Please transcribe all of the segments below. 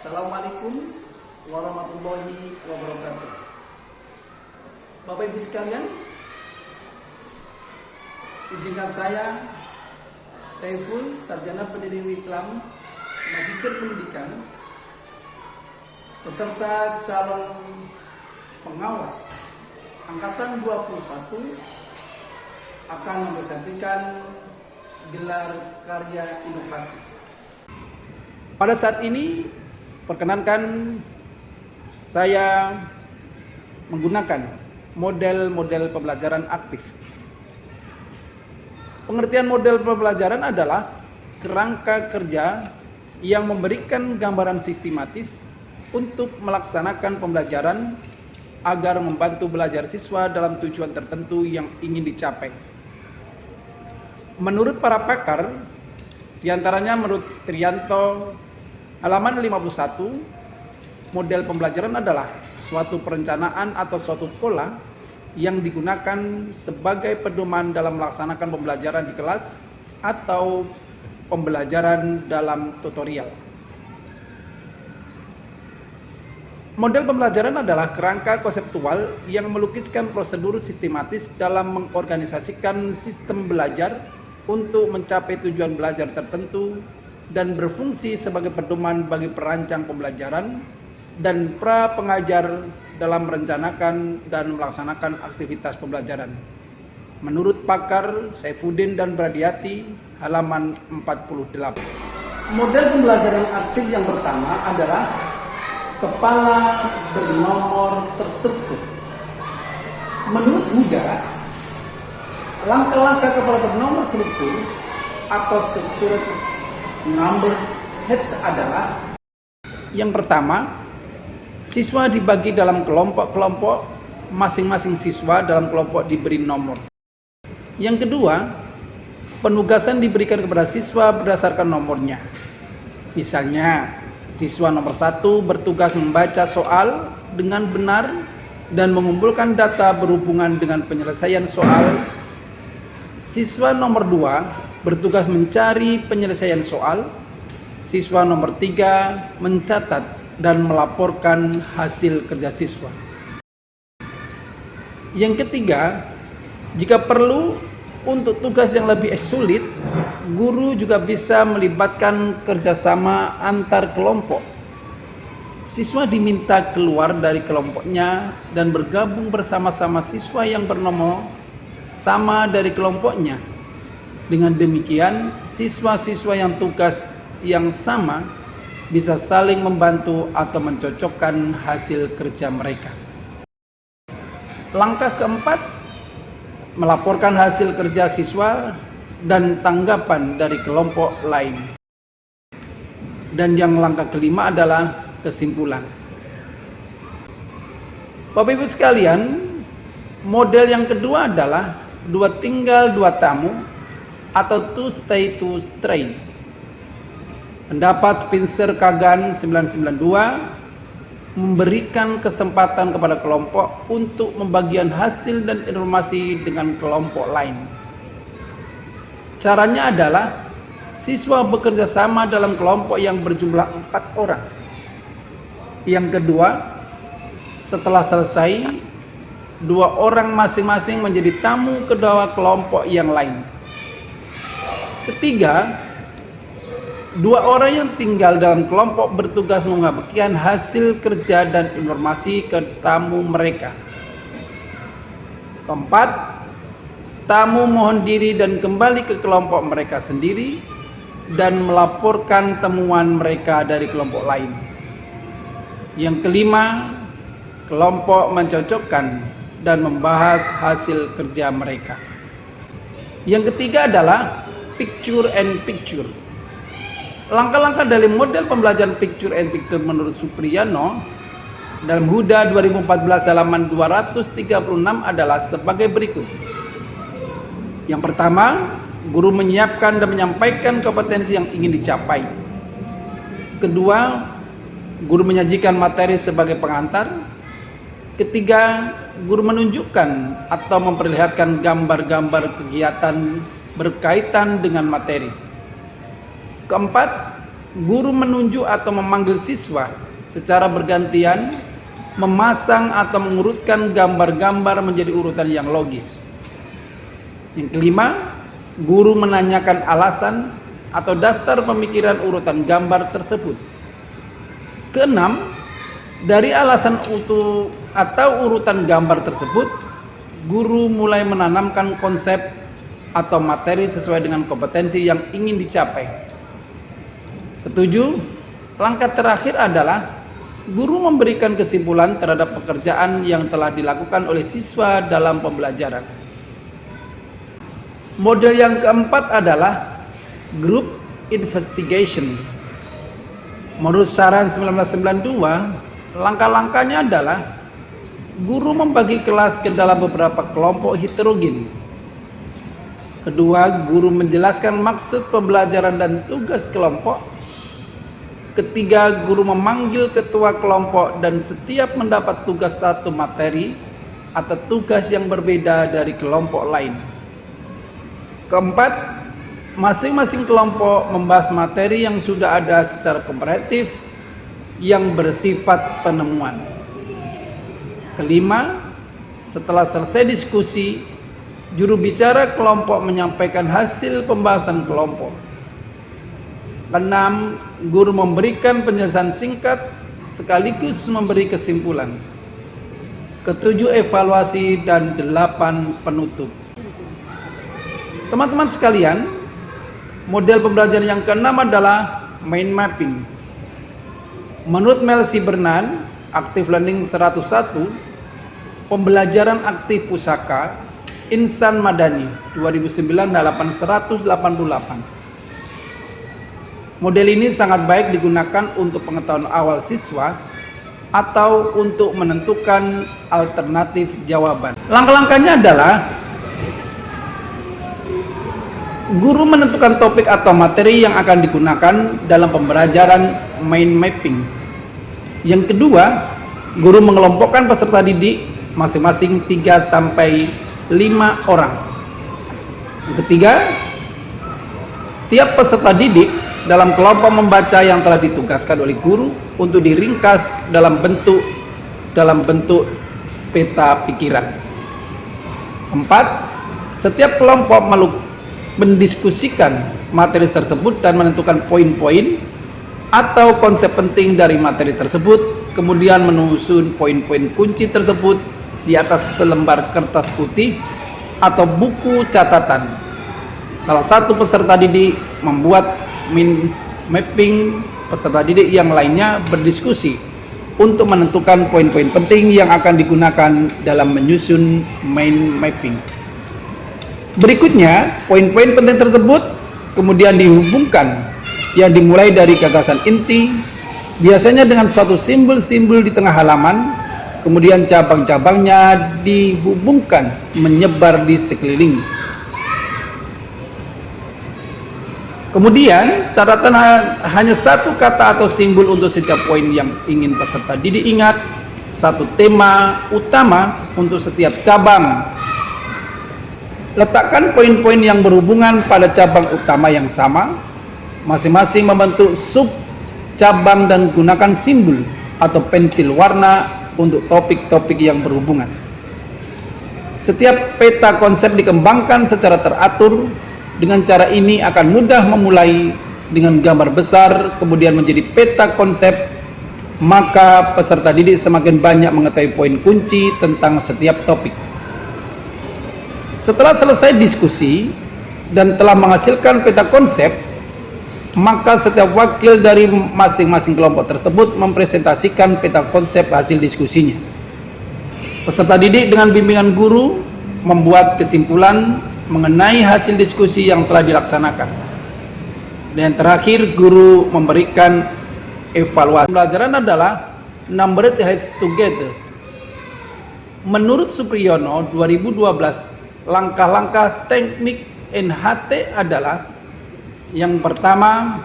Assalamualaikum warahmatullahi wabarakatuh. Bapak Ibu sekalian, izinkan saya Saiful, Sarjana Pendidikan Islam, Magister Pendidikan, peserta calon pengawas Angkatan 21 akan mempersembahkan gelar karya inovasi. Pada saat ini, perkenankan saya menggunakan model-model pembelajaran aktif. Pengertian model pembelajaran adalah kerangka kerja yang memberikan gambaran sistematis untuk melaksanakan pembelajaran agar membantu belajar siswa dalam tujuan tertentu yang ingin dicapai. Menurut para pakar, diantaranya menurut Trianto halaman 51, model pembelajaran adalah suatu perencanaan atau suatu pola yang digunakan sebagai pedoman dalam melaksanakan pembelajaran di kelas atau pembelajaran dalam tutorial. Model pembelajaran adalah kerangka konseptual yang melukiskan prosedur sistematis dalam mengorganisasikan sistem belajar untuk mencapai tujuan belajar tertentu dan berfungsi sebagai pedoman bagi perancang pembelajaran dan pra pengajar dalam merencanakan dan melaksanakan aktivitas pembelajaran. Menurut pakar Saifuddin dan Bradiati, halaman 48. Model pembelajaran aktif yang pertama adalah kepala bernomor terstruktur. Menurut Huda, langkah-langkah kepala bernomor terstruktur atau struktur number heads adalah: yang pertama, siswa dibagi dalam kelompok-kelompok, masing-masing siswa dalam kelompok diberi nomor. Yang kedua, penugasan diberikan kepada siswa berdasarkan nomornya. Misalnya, siswa nomor 1 bertugas membaca soal dengan benar dan mengumpulkan data berhubungan dengan penyelesaian soal. Siswa nomor 2 bertugas mencari penyelesaian soal. Siswa nomor 3 mencatat dan melaporkan hasil kerja siswa. Yang ketiga, jika perlu untuk tugas yang lebih sulit, guru juga bisa melibatkan kerjasama antar kelompok. Siswa diminta keluar dari kelompoknya dan bergabung bersama-sama siswa yang bernomor sama dari kelompoknya. Dengan demikian, siswa-siswa yang tugas yang sama bisa saling membantu atau mencocokkan hasil kerja mereka. Langkah keempat, melaporkan hasil kerja siswa dan tanggapan dari kelompok lain. Dan yang langkah kelima adalah kesimpulan. Bapak Ibu sekalian, model yang kedua adalah dua tinggal dua tamu atau to stay to train. Pendapat Spencer Kagan 992 memberikan kesempatan kepada kelompok untuk membagikan hasil dan informasi dengan kelompok lain. Caranya adalah siswa bekerja sama dalam kelompok yang berjumlah 4 orang. Yang kedua, setelah selesai, 2 orang masing-masing menjadi tamu kedua kelompok yang lain. Ketiga, 2 orang yang tinggal dalam kelompok bertugas membagikan hasil kerja dan informasi ke tamu mereka. Keempat, tamu mohon diri dan kembali ke kelompok mereka sendiri dan melaporkan temuan mereka dari kelompok lain. Yang kelima, kelompok mencocokkan dan membahas hasil kerja mereka. Yang ketiga adalah picture and picture. Langkah-langkah dari model pembelajaran picture and picture menurut Supriyano dalam Huda 2014 halaman 236 adalah sebagai berikut. Yang pertama, guru menyiapkan dan menyampaikan kompetensi yang ingin dicapai. Kedua, guru menyajikan materi sebagai pengantar. Ketiga, guru menunjukkan atau memperlihatkan gambar-gambar kegiatan berkaitan dengan materi. Keempat, guru menunjuk atau memanggil siswa secara bergantian, memasang atau mengurutkan gambar-gambar menjadi urutan yang logis. Yang kelima, guru menanyakan alasan atau dasar pemikiran urutan gambar tersebut. Keenam, dari alasan utuh atau urutan gambar tersebut, guru mulai menanamkan konsep atau materi sesuai dengan kompetensi yang ingin dicapai. Ketujuh, langkah terakhir adalah guru memberikan kesimpulan terhadap pekerjaan yang telah dilakukan oleh siswa dalam pembelajaran. Model yang keempat adalah group investigation. Menurut saran 1992, langkah-langkahnya adalah guru membagi kelas ke dalam beberapa kelompok heterogen. Kedua, guru menjelaskan maksud pembelajaran dan tugas kelompok. Ketiga, guru memanggil ketua kelompok dan setiap mendapat tugas satu materi atau tugas yang berbeda dari kelompok lain. Keempat, masing-masing kelompok membahas materi yang sudah ada secara komparatif yang bersifat penemuan. Kelima, setelah selesai diskusi, juru bicara kelompok menyampaikan hasil pembahasan kelompok. Keenam, guru memberikan penjelasan singkat sekaligus memberi kesimpulan. Ketujuh, evaluasi, dan 8, penutup. Teman-teman sekalian, model pembelajaran yang keenam adalah mind mapping. Menurut Mel C. Bernan, Active Learning 101, pembelajaran aktif pusaka, Insan Madani 2009-188. Model ini sangat baik digunakan untuk pengetahuan awal siswa atau untuk menentukan alternatif jawaban. Langkah-langkahnya adalah guru menentukan topik atau materi yang akan digunakan dalam pembelajaran mind mapping. Yang kedua, guru mengelompokkan peserta didik masing-masing 3-5 orang. Yang ketiga, tiap peserta didik dalam kelompok membaca yang telah ditugaskan oleh guru untuk diringkas dalam bentuk peta pikiran. 4. Setiap kelompok mendiskusikan materi tersebut dan menentukan poin-poin atau konsep penting dari materi tersebut, kemudian menyusun poin-poin kunci tersebut di atas selembar kertas putih atau buku catatan. Salah satu peserta didik membuat mind mapping, peserta didik yang lainnya berdiskusi untuk menentukan poin-poin penting yang akan digunakan dalam menyusun mind mapping. Berikutnya, poin-poin penting tersebut kemudian dihubungkan, yang dimulai dari gagasan inti, biasanya dengan suatu simbol-simbol di tengah halaman, kemudian cabang-cabangnya dihubungkan menyebar di sekeliling. Kemudian, catatan hanya satu kata atau simbol untuk setiap poin yang ingin peserta didik ingat, satu tema utama untuk setiap cabang. Letakkan poin-poin yang berhubungan pada cabang utama yang sama, masing-masing membentuk sub cabang dan gunakan simbol atau pensil warna untuk topik-topik yang berhubungan. Setiap peta konsep dikembangkan secara teratur. Dengan cara ini akan mudah memulai dengan gambar besar, kemudian menjadi peta konsep, maka peserta didik semakin banyak mengetahui poin kunci tentang setiap topik. Setelah selesai diskusi dan telah menghasilkan peta konsep, maka setiap wakil dari masing-masing kelompok tersebut mempresentasikan peta konsep hasil diskusinya. Peserta didik dengan bimbingan guru membuat kesimpulan mengenai hasil diskusi yang telah dilaksanakan. Dan terakhir, guru memberikan evaluasi. Pembelajaran adalah numbered heads together. Menurut Supriyono 2012, langkah-langkah teknik NHT adalah: yang pertama,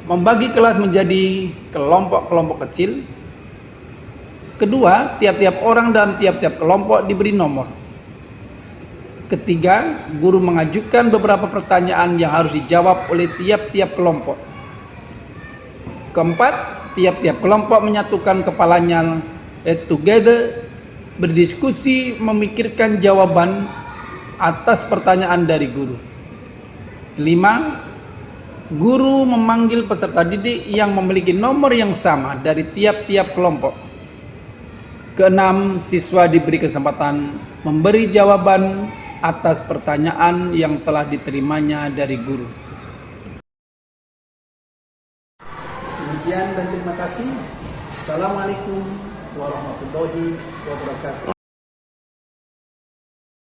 membagi kelas menjadi kelompok-kelompok kecil. Kedua, tiap-tiap orang dalam tiap-tiap kelompok diberi nomor. Ketiga, guru mengajukan beberapa pertanyaan yang harus dijawab oleh tiap-tiap kelompok. Keempat, tiap-tiap kelompok menyatukan kepalanya together, berdiskusi, memikirkan jawaban atas pertanyaan dari guru. Kelima, guru memanggil peserta didik yang memiliki nomor yang sama dari tiap-tiap kelompok. Keenam, siswa diberi kesempatan memberi jawaban atas pertanyaan yang telah diterimanya dari guru. Demikian dan terima kasih. Assalamualaikum warahmatullahi wabarakatuh.